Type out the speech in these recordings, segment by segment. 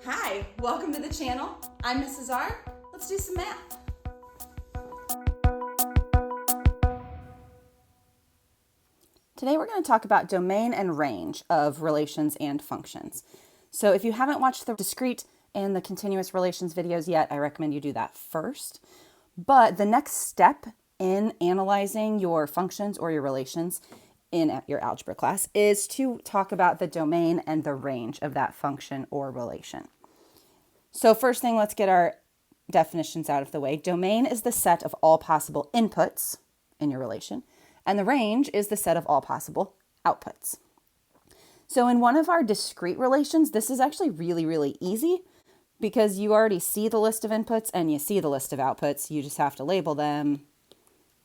Hi, welcome to the channel. I'm Mrs. R. Let's do some math. Today we're going to talk about domain and range of relations and functions. So if you haven't watched the discrete and the continuous relations videos yet, I recommend you do that first. But the next step in analyzing your functions or your relations in your algebra class is to talk about the domain and the range of that function or relation. So first thing, let's get our definitions out of the way. Domain is the set of all possible inputs in your relation, and the range is the set of all possible outputs. So in one of our discrete relations, this is actually really easy because you already see the list of inputs and you see the list of outputs. You just have to label them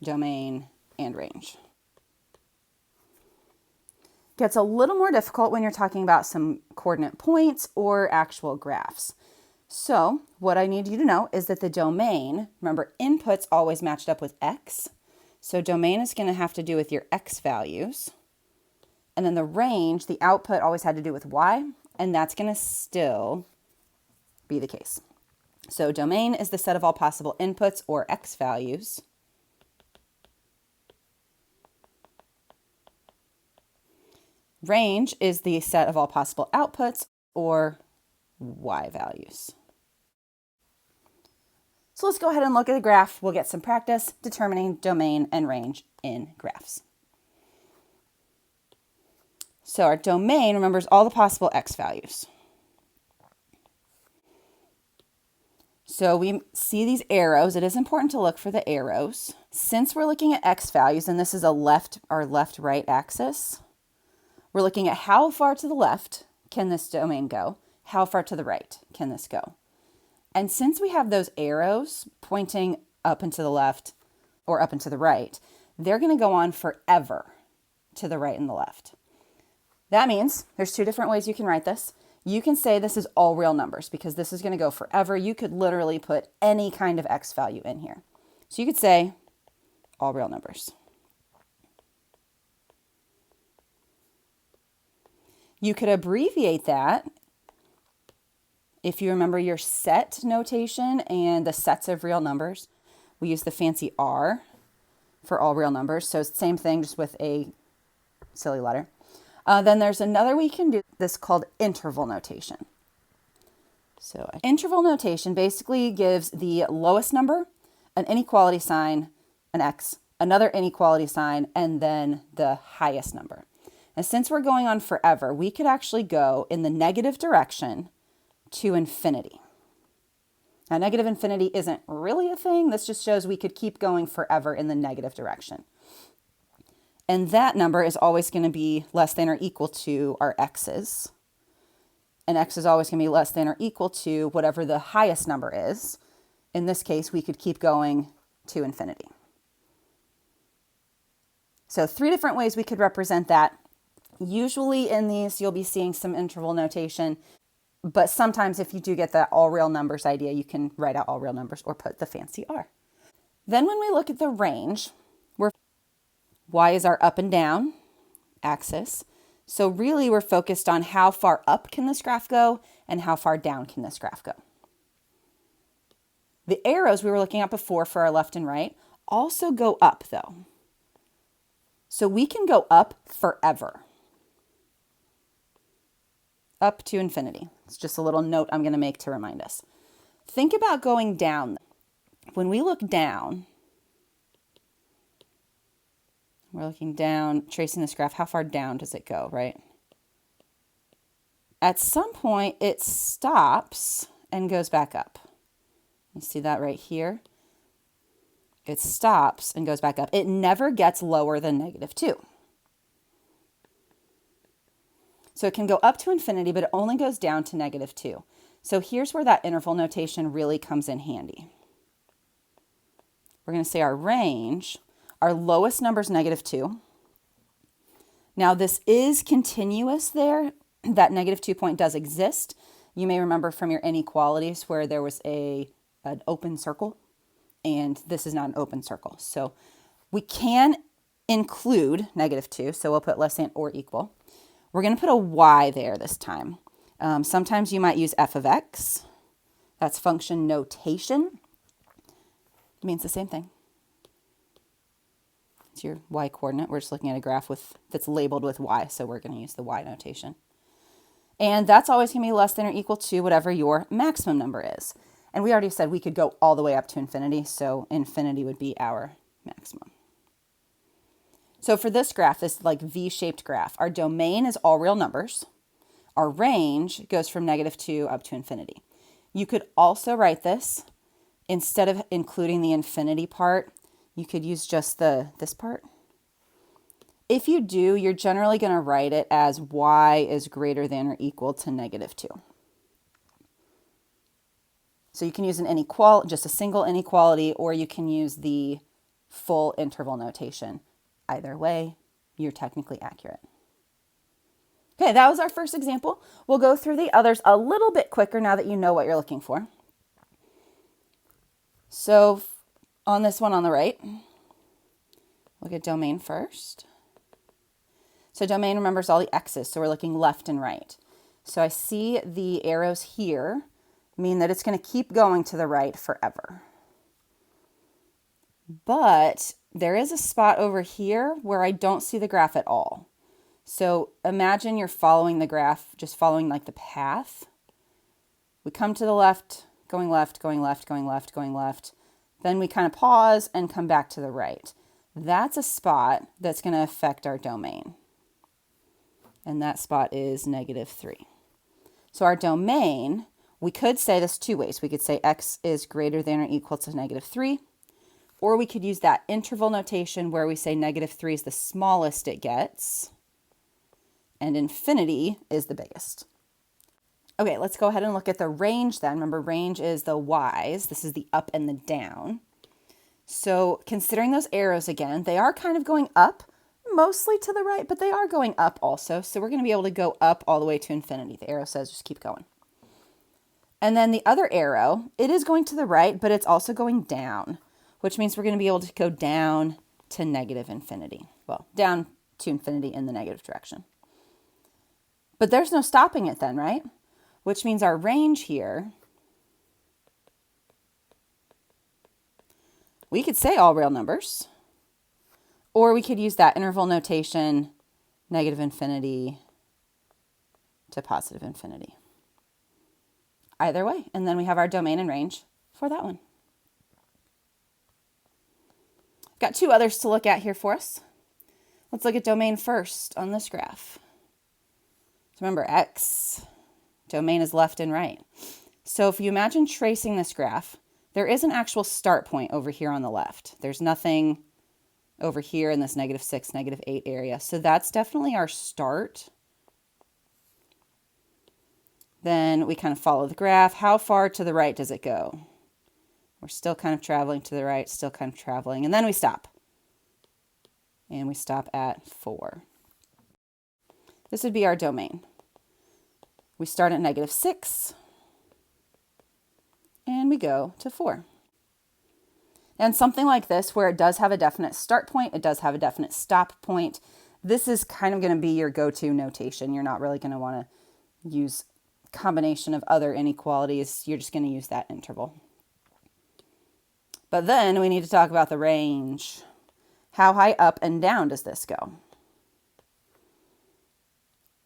domain and range. Gets a little more difficult when you're talking about some coordinate points or actual graphs. So what I need you to know is that the domain, remember, inputs always matched up with x. So domain is going to have to do with your x values. And then the range, the output always had to do with y, and that's going to still be the case. So domain is the set of all possible inputs or x values. Range is the set of all possible outputs or y values. So let's go ahead and look at a graph. We'll get some practice determining domain and range in graphs. So our domain remembers all the possible x values. So we see these arrows. It is important to look for the arrows. Since we're looking at x values, and this is our left-right axis, we're looking at how far to the left can this domain go, how far to the right can this go. And since we have those arrows pointing up and to the left or up and to the right, they're going to go on forever to the right and the left. That means there's two different ways you can write this. You can say this is all real numbers because this is going to go forever. You could literally put any kind of x value in here. So you could say all real numbers. You could abbreviate that. If you remember your set notation and the sets of real numbers, we use the fancy R for all real numbers. So same thing, just with a silly letter. Then there's another we can do this called interval notation. So interval notation basically gives the lowest number, an inequality sign, an x, another inequality sign, and then the highest number. And since we're going on forever, we could actually go in the negative direction to infinity. Now, negative infinity isn't really a thing. This just shows we could keep going forever in the negative direction. And that number is always going to be less than or equal to our x's. And x is always going to be less than or equal to whatever the highest number is. In this case, we could keep going to infinity. So 3 different ways we could represent that. Usually in these, you'll be seeing some interval notation. But sometimes if you do get that all real numbers idea, you can write out all real numbers or put the fancy R. Then when we look at the range, y is our up and down axis. So really we're focused on how far up can this graph go and how far down can this graph go. The arrows we were looking at before for our left and right also go up though. So we can go up forever. Up to infinity. It's just a little note I'm going to make to remind us. Think about going down. When we look down, we're looking down, tracing this graph. How far down does it go, right? At some point, it stops and goes back up. You see that right here? It stops and goes back up. It never gets lower than -2. So it can go up to infinity, but it only goes down to -2. So here's where that interval notation really comes in handy. We're going to say our range, our lowest number is -2. Now this is continuous there. That -2 point does exist. You may remember from your inequalities where there was an open circle, and this is not an open circle. So we can include -2, so we'll put less than or equal. We're going to put a y there this time. Sometimes you might use f of x. That's function notation. It means the same thing. It's your y coordinate. We're just looking at a graph that's labeled with y, so we're going to use the y notation. And that's always going to be less than or equal to whatever your maximum number is. And we already said we could go all the way up to infinity, so infinity would be our maximum. So for this graph, this like V-shaped graph, our domain is all real numbers. Our range goes from -2 up to infinity. You could also write this, instead of including the infinity part, you could use just this part. If you do, you're generally going to write it as y is greater than or equal to -2. So you can use an inequality, just a single inequality, or you can use the full interval notation. Either way, you're technically accurate. Okay, that was our first example. We'll go through the others a little bit quicker now that you know what you're looking for. So on this one on the right, look at domain first. So domain remembers all the x's, so we're looking left and right. So I see the arrows here mean that it's going to keep going to the right forever. But there is a spot over here where I don't see the graph at all. So imagine you're following the graph, just following like the path. We come to the left, going left, going left, going left, going left. Then we kind of pause and come back to the right. That's a spot that's going to affect our domain. And that spot is -3. So our domain, we could say this two ways. We could say x is greater than or equal to -3. Or we could use that interval notation where we say -3 is the smallest it gets. And infinity is the biggest. Okay, let's go ahead and look at the range then. Remember, range is the y's. This is the up and the down. So considering those arrows again, they are kind of going up, mostly to the right, but they are going up also. So we're going to be able to go up all the way to infinity. The arrow says just keep going. And then the other arrow, it is going to the right, but it's also going down, which means we're going to be able to go down to -infinity. Well, down to infinity in the negative direction. But there's no stopping it then, right? Which means our range here, we could say all real numbers, or we could use that interval notation, -infinity to +infinity. Either way, and then we have our domain and range for that one. Got two others to look at here for us. Let's look at domain first on this graph. So remember, x, domain is left and right. So if you imagine tracing this graph, there is an actual start point over here on the left. There's nothing over here in this -6, -8 area. So that's definitely our start. Then we kind of follow the graph. How far to the right does it go? We're still kind of traveling to the right, still kind of traveling. And then we stop. And we stop at 4. This would be our domain. We start at -6. And we go to 4. And something like this, where it does have a definite start point, it does have a definite stop point, this is kind of going to be your go-to notation. You're not really going to want to use a combination of other inequalities. You're just going to use that interval. But then we need to talk about the range. How high up and down does this go?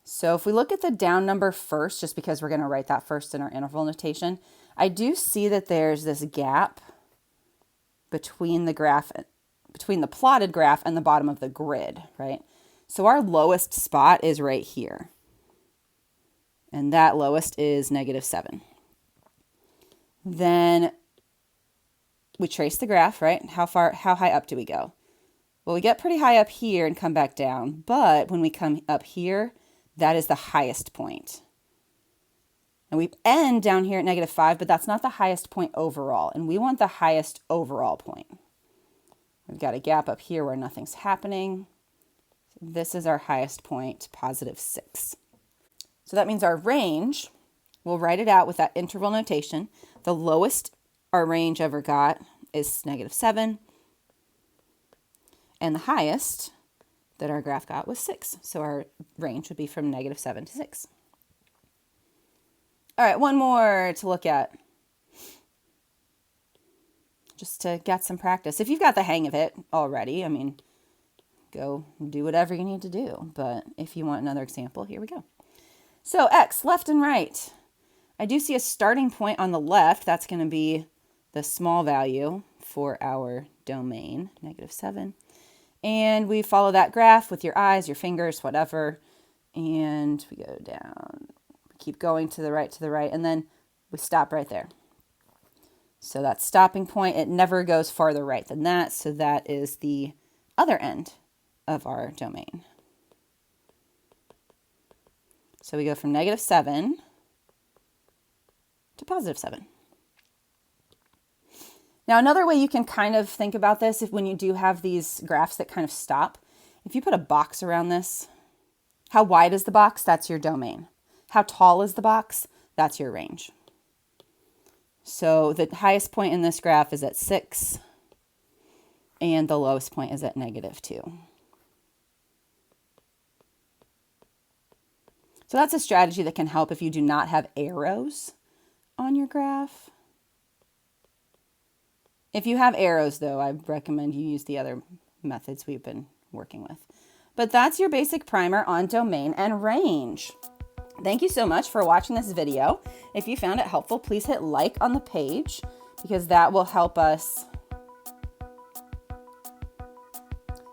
So if we look at the down number first, just because we're going to write that first in our interval notation, I do see that there's this gap between the graph, between the plotted graph and the bottom of the grid, right? So our lowest spot is right here. And that lowest is -7. Then we trace the graph, right? How high up do we go? Well, we get pretty high up here and come back down. But when we come up here, that is the highest point. And we end down here at -5, but that's not the highest point overall. And we want the highest overall point. We've got a gap up here where nothing's happening. This is our highest point, +6. So that means our range, we'll write it out with that interval notation. The lowest our range ever got is -7. And the highest that our graph got was 6. So our range would be from -7 to 6. All right, one more to look at, just to get some practice. If you've got the hang of it already, I mean, go do whatever you need to do. But if you want another example, here we go. So x, left and right. I do see a starting point on the left. That's going to be the small value for our domain, -7. And we follow that graph with your eyes, your fingers, whatever. And we go down, keep going to the right, and then we stop right there. So that stopping point, it never goes farther right than that. So that is the other end of our domain. So we go from -7 to +7. Now, another way you can kind of think about this, if when you do have these graphs that kind of stop, if you put a box around this, how wide is the box? That's your domain. How tall is the box? That's your range. So the highest point in this graph is at 6, and the lowest point is at -2. So that's a strategy that can help if you do not have arrows on your graph. If you have arrows, though, I recommend you use the other methods we've been working with. But that's your basic primer on domain and range. Thank you so much for watching this video. If you found it helpful, please hit like on the page because that will help us.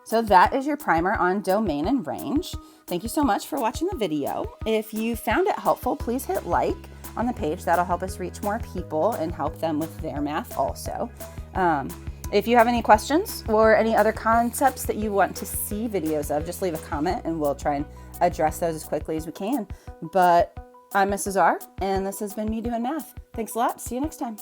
So that is your primer on domain and range. Thank you so much for watching the video. If you found it helpful, please hit like on the page. That'll help us reach more people and help them with their math also. If you have any questions or any other concepts that you want to see videos of, just leave a comment and we'll try and address those as quickly as we can. But I'm Mrs. R, and this has been Me Doing Math. Thanks a lot. See you next time.